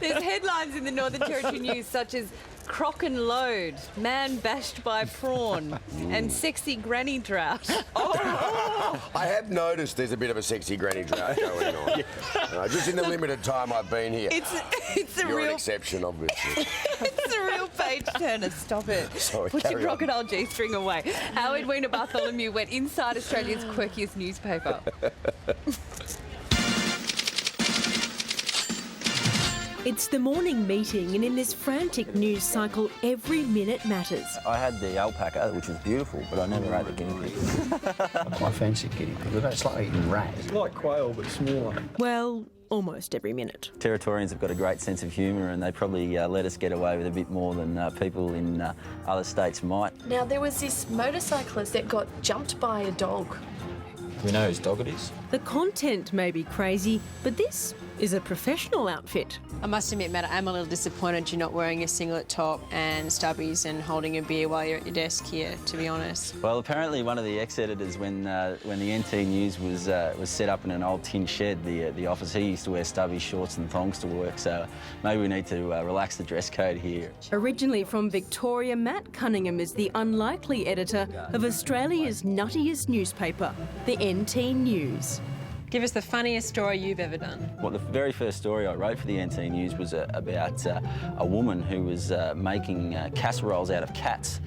There's headlines in the Northern Territory News such as Croc and load, man bashed by prawn, and sexy granny drought. I have noticed there's a bit of a sexy granny drought going on. Just in the limited time I've been here. It's a You're real an exception, obviously. It's a real page turner. Stop it. Sorry, Put your carry on. crocodile G-string away. Howard Weiner Bartholomew went inside Australia's quirkiest newspaper. It's the morning meeting, and in this frantic news cycle, every minute matters. I had the alpaca, which was beautiful, but I never ate the guinea pig. I quite fancy guinea pig. It's like eating rat. It's like quail, but smaller. Well, almost every minute. Territorians have got a great sense of humour, and they probably let us get away with a bit more than people in other states might. Now, there was this motorcyclist that got jumped by a dog. Do we know whose dog it is? The content may be crazy, but this is a professional outfit. I must admit, Matt, I'm a little disappointed you're not wearing a singlet top and stubbies and holding a beer while you're at your desk here, to be honest. Well, apparently one of the ex-editors, when the NT News was set up in an old tin shed, the office, he used to wear stubby shorts and thongs to work, so maybe we need to relax the dress code here. Originally from Victoria, Matt Cunningham is the unlikely editor of Australia's nuttiest newspaper, the NT News. Give us the funniest story you've ever done. Well, the very first story I wrote for the NT News was about a woman who was making casseroles out of cats.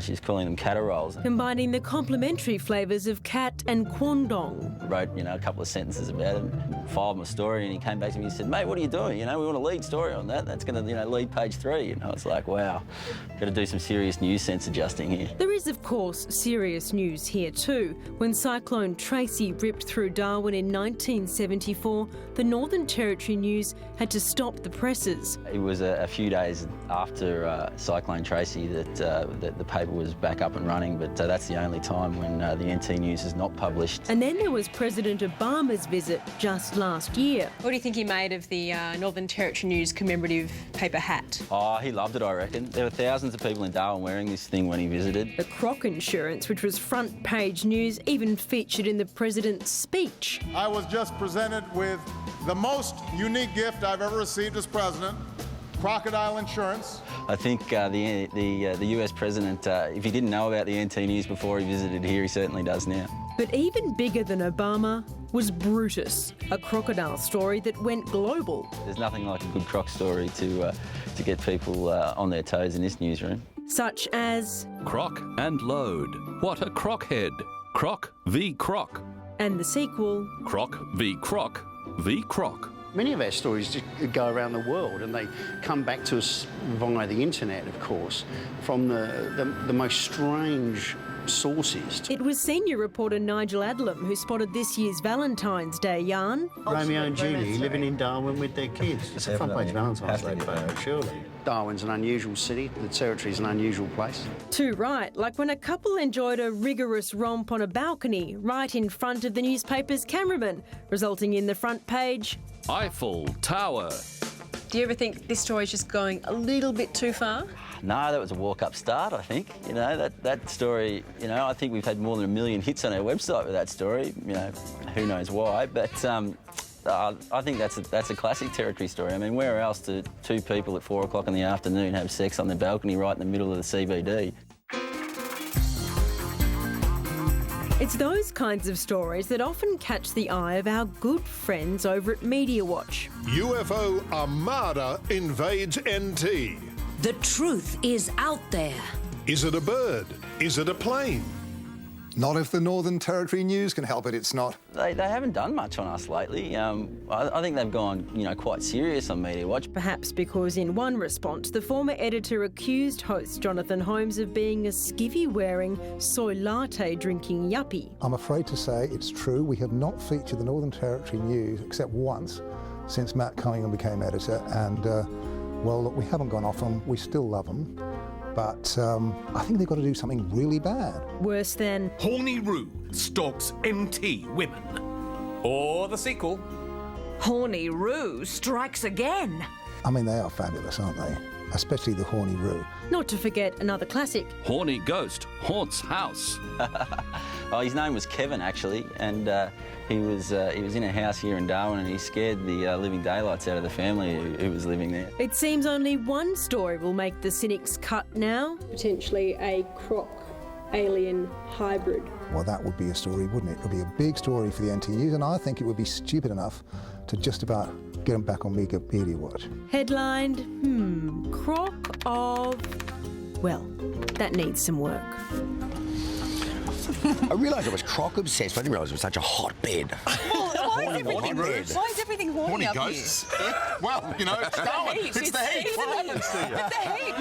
She's calling them catterolls. Combining the complementary flavours of cat and quandong. Wrote, a couple of sentences about it, filed my story, and he came back to me and said, "Mate, what are you doing? We want a lead story on that. That's going to, lead page 3." And I was like, wow, got to do some serious news sense adjusting here. There is, of course, serious news here too. When Cyclone Tracy ripped through Darwin in 1974, the Northern Territory News had to stop the presses. It was a few days after Cyclone Tracy that the paper was back up and running, but that's the only time when the NT News is not published. And then there was President Obama's visit just last year. What do you think he made of the Northern Territory News commemorative paper hat? Oh, he loved it, I reckon. There were thousands of people in Darwin wearing this thing when he visited. The Croc insurance, which was front page news, even featured in the president's speech. I was just presented with the most unique gift I've ever received as president, crocodile insurance. I think the US president, if he didn't know about the NT News before he visited here, he certainly does now. But even bigger than Obama was Brutus, a crocodile story that went global. There's nothing like a good croc story to get people on their toes in this newsroom. Such as Croc and Load. What a crockhead. Croc v. Croc. And the sequel, Croc v. Croc v. Croc. Many of our stories just go around the world, and they come back to us via the internet, of course, from the most strange sources. It was senior reporter Nigel Adlam who spotted this year's Valentine's Day yarn. Romeo and Julie living in Darwin with their kids. It's a front page Valentine's Day photo, surely. Darwin's an unusual city. The Territory's an unusual place. Too right, like when a couple enjoyed a rigorous romp on a balcony right in front of the newspaper's cameraman, resulting in the front page. Eiffel Tower. Do you ever think this story's just going a little bit too far? No, that was a walk-up start, I think. That story, I think we've had more than 1 million hits on our website with that story. Who knows why, but I think that's a classic Territory story. I mean, where else do two people at 4 o'clock in the afternoon have sex on their balcony right in the middle of the CBD? It's those kinds of stories that often catch the eye of our good friends over at Media Watch. UFO Armada invades NT. The truth is out there. Is it a bird? Is it a plane? Not if the Northern Territory News can help it, it's not. They haven't done much on us lately. I think they've gone, quite serious on Media Watch. Perhaps because in one response, the former editor accused host Jonathan Holmes of being a skivvy-wearing, soy latte-drinking yuppie. I'm afraid to say it's true. We have not featured the Northern Territory News except once since Matt Cunningham became editor, and, well, look, we haven't gone off them. We still love them. But I think they've got to do something really bad. Worse than Horny Roo stalks MT women. Or the sequel. Horny Roo strikes again. I mean, they are fabulous, aren't they? Especially the Horny Roo. Not to forget another classic. Horny Ghost haunts house. Oh, his name was Kevin, actually, and he was in a house here in Darwin, and he scared the living daylights out of the family who was living there. It seems only one story will make the cynics cut now. Potentially a Croc alien hybrid. Well, that would be a story, wouldn't it? It would be a big story for the NTUs, and I think it would be stupid enough to just about get them back on Media Watch. Headlined, Croc of... Well, that needs some work. I realised I was Croc obsessed, but I didn't realise it was such a hotbed. Why is everything horny up ghosts. here? Well, you know, it's Darwin. It's the heat. What happens to you? It's the heat.